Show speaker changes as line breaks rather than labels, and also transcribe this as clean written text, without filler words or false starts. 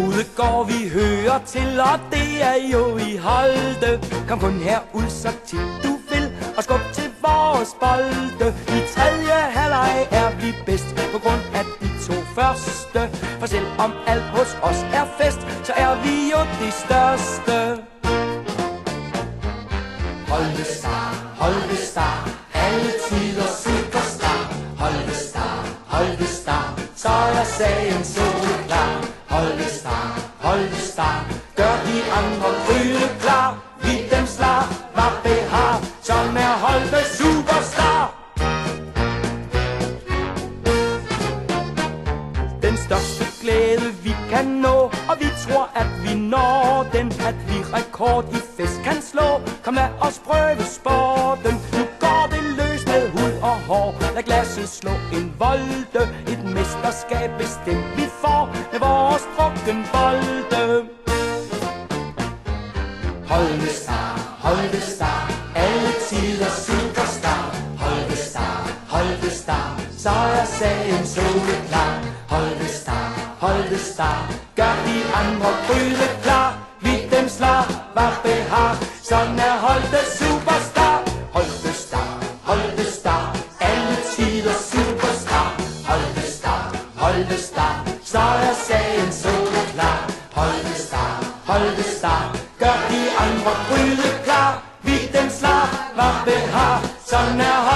Hovedgård vi hører til, og det er jo i Holte. Kom kun herud så tit du vil, og skub til vores bolde. I tredje halvleg er vi bedst, på grund af de to første. For selvom alt hos os er fest, så er vi jo de største. Holte-Star, Holte-Star, alle tider superstar. Holte-Star, Holte-Star, så er sagen soleklar. Holte-Star, Holte-Star, gør de andre ryge klar. Vi dem slag, var behar, som er Holte superstar. Den største glæde vi kan nå, og vi tror at vi når den, at vi rekord i fest kan slå. Kom lad os prøve sporten, nu går det løs med hud og hår. Lad glasset slå en volte, et mesterskab bestemt vi får med vores drukkenbolde. Holte-Star, Holte-Star, alle tider superstar. Holte-Star, Holte-Star, så er sagen soleklar. Holte-Star, Holte-Star, gør de andre bryde klar. Vi dem slag, var behar, sådan er Holte superstar. Holte-Star, Holte-Star, alle tider superstar. Holte-Star, Holte-Star, så er sagen soleklar. Holte-Star, Holte-Star, gør de andre bryde klar. Vi dem slag, var behar, sådan er Holte.